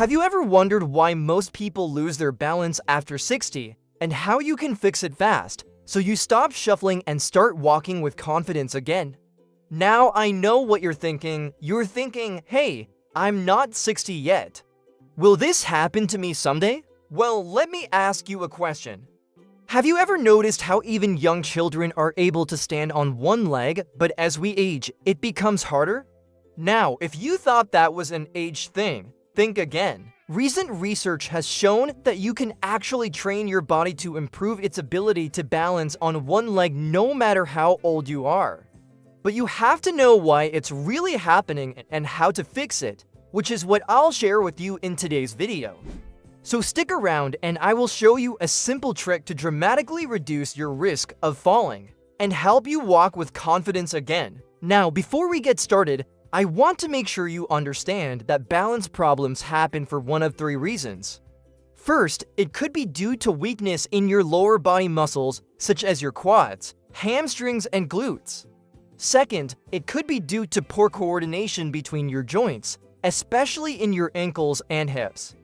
Have you ever wondered why most people lose their balance after 60 and how you can fix it fast so you stop shuffling and start walking with confidence again? Now I know what you're thinking. You're thinking, hey, I'm not 60 yet. Will this happen to me someday? Well, let me ask you a question. Have you ever noticed how even young children are able to stand on one leg, but as we age, it becomes harder? Now, if you thought that was an age thing, think again. Recent research has shown that you can actually train your body to improve its ability to balance on one leg no matter how old you are. But you have to know why it's really happening and how to fix it, which is what I'll share with you in today's video. So stick around and I will show you a simple trick to dramatically reduce your risk of falling and help you walk with confidence again. Now, before we get started, I want to make sure you understand that balance problems happen for one of three reasons. First, it could be due to weakness in your lower body muscles, such as your quads, hamstrings, and glutes. Second, it could be due to poor coordination between your joints, especially in your ankles and hips.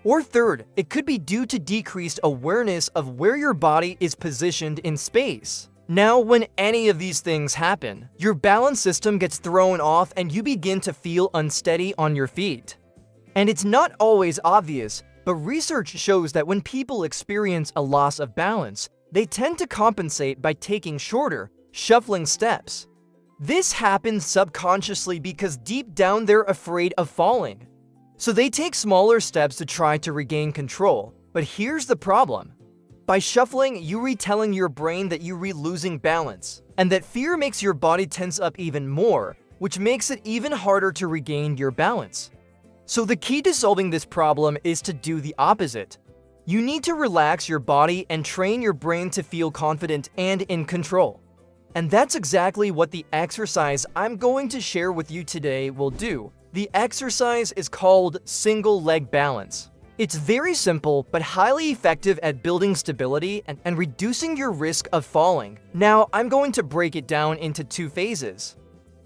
Or third, it could be due to decreased awareness of where your body is positioned in space. Now, when any of these things happen, your balance system gets thrown off and you begin to feel unsteady on your feet. And it's not always obvious, but research shows that when people experience a loss of balance, they tend to compensate by taking shorter, shuffling steps. This happens subconsciously because deep down they're afraid of falling. So they take smaller steps to try to regain control. But here's the problem. By shuffling, you're retelling your brain that you're losing balance, and that fear makes your body tense up even more, which makes it even harder to regain your balance. So the key to solving this problem is to do the opposite. You need to relax your body and train your brain to feel confident and in control. And that's exactly what the exercise I'm going to share with you today will do. The exercise is called single leg balance. It's very simple but highly effective at building stability and reducing your risk of falling. Now, I'm going to break it down into two phases.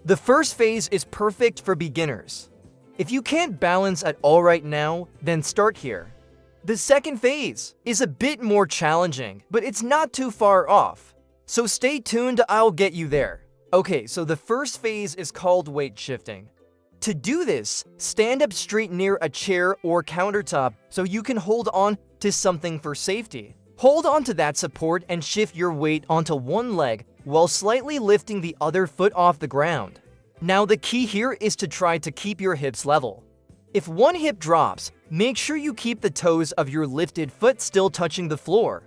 The first phase is perfect for beginners. If you can't balance at all right now, then start here. The second phase is a bit more challenging, but it's not too far off. So stay tuned, I'll get you there. Okay, so the first phase is called weight shifting. To do this, stand up straight near a chair or countertop so you can hold on to something for safety. Hold on to that support and shift your weight onto one leg while slightly lifting the other foot off the ground. Now the key here is to try to keep your hips level. If one hip drops, make sure you keep the toes of your lifted foot still touching the floor.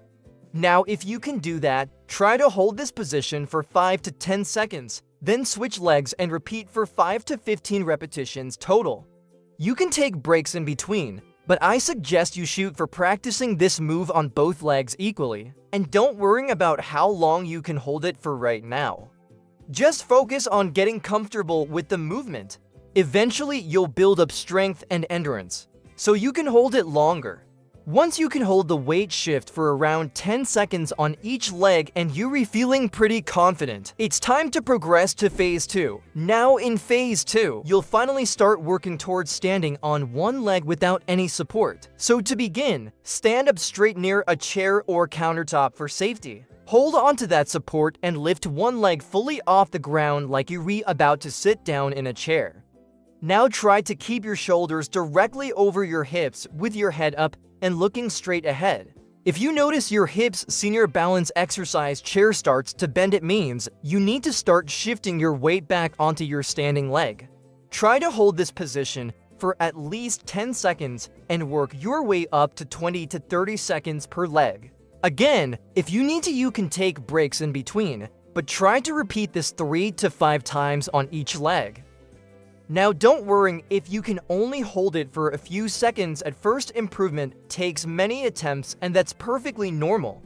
Now if you can do that, try to hold this position for 5 to 10 seconds. Then switch legs and repeat for 5 to 15 repetitions total. You can take breaks in between, but I suggest you shoot for practicing this move on both legs equally. And don't worry about how long you can hold it for right now. Just focus on getting comfortable with the movement. Eventually, you'll build up strength and endurance, so you can hold it longer. Once you can hold the weight shift for around 10 seconds on each leg and you're feeling pretty confident, it's time to progress to phase 2. Now in phase 2, you'll finally start working towards standing on one leg without any support. So to begin, stand up straight near a chair or countertop for safety. Hold onto that support and lift one leg fully off the ground like you're about to sit down in a chair. Now try to keep your shoulders directly over your hips with your head up and looking straight ahead. If you notice your hips senior balance exercise chair starts to bend, it means you need to start shifting your weight back onto your standing leg. Try to hold this position for at least 10 seconds and work your way up to 20 to 30 seconds per leg. Again, if you need to, you can take breaks in between, but try to repeat this 3 to 5 times on each leg. Now don't worry if you can only hold it for a few seconds at first. Improvement takes many attempts and that's perfectly normal.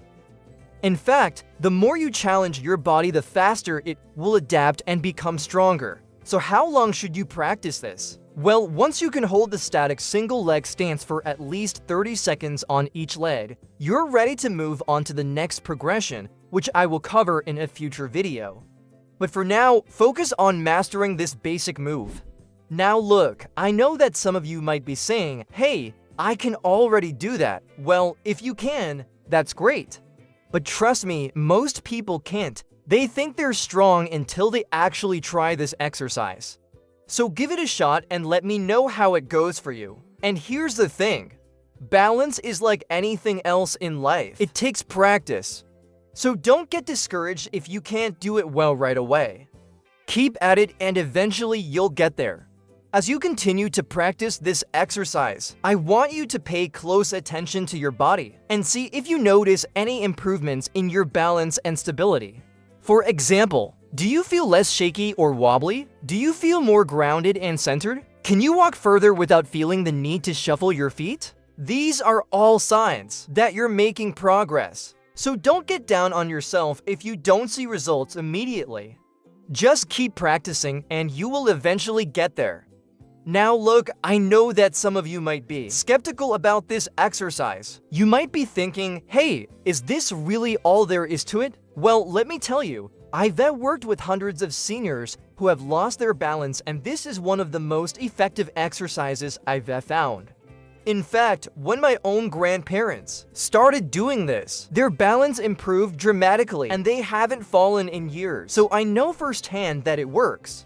In fact, the more you challenge your body, the faster it will adapt and become stronger. So how long should you practice this? Well, once you can hold the static single leg stance for at least 30 seconds on each leg, you're ready to move on to the next progression, which I will cover in a future video. But for now, focus on mastering this basic move. Now look, I know that some of you might be saying, hey, I can already do that. Well, if you can, that's great. But trust me, most people can't. They think they're strong until they actually try this exercise. So give it a shot and let me know how it goes for you. And here's the thing. Balance is like anything else in life. It takes practice. So don't get discouraged if you can't do it well right away. Keep at it and eventually you'll get there. As you continue to practice this exercise, I want you to pay close attention to your body and see if you notice any improvements in your balance and stability. For example, do you feel less shaky or wobbly? Do you feel more grounded and centered? Can you walk further without feeling the need to shuffle your feet? These are all signs that you're making progress. So don't get down on yourself if you don't see results immediately. Just keep practicing and you will eventually get there. Now look, I know that some of you might be skeptical about this exercise. You might be thinking, hey, is this really all there is to it? Well, let me tell you, I've worked with hundreds of seniors who have lost their balance, and this is one of the most effective exercises I've found. In fact, when my own grandparents started doing this, their balance improved dramatically and they haven't fallen in years. So I know firsthand that it works.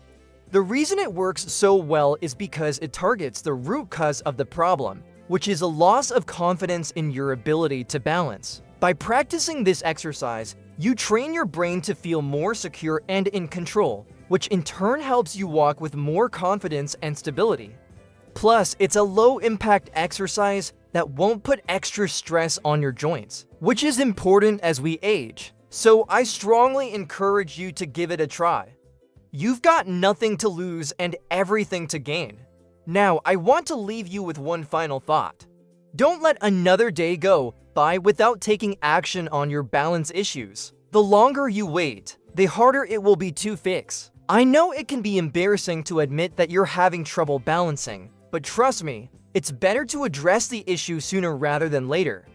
The reason it works so well is because it targets the root cause of the problem, which is a loss of confidence in your ability to balance. By practicing this exercise, you train your brain to feel more secure and in control, which in turn helps you walk with more confidence and stability. Plus, it's a low-impact exercise that won't put extra stress on your joints, which is important as we age. So I strongly encourage you to give it a try. You've got nothing to lose and everything to gain. Now, I want to leave you with one final thought. Don't let another day go by without taking action on your balance issues. The longer you wait, the harder it will be to fix. I know it can be embarrassing to admit that you're having trouble balancing, but trust me, it's better to address the issue sooner rather than later.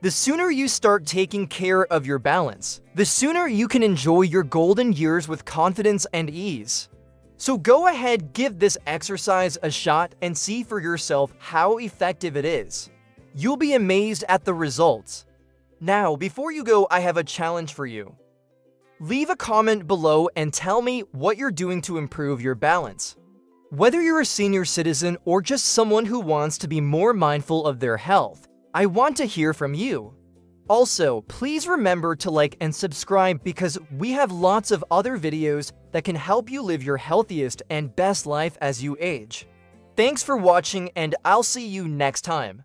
The sooner you start taking care of your balance, the sooner you can enjoy your golden years with confidence and ease. So go ahead, give this exercise a shot and see for yourself how effective it is. You'll be amazed at the results. Now, before you go, I have a challenge for you. Leave a comment below and tell me what you're doing to improve your balance. Whether you're a senior citizen or just someone who wants to be more mindful of their health, I want to hear from you. Also, please remember to like and subscribe because we have lots of other videos that can help you live your healthiest and best life as you age. Thanks for watching and I'll see you next time.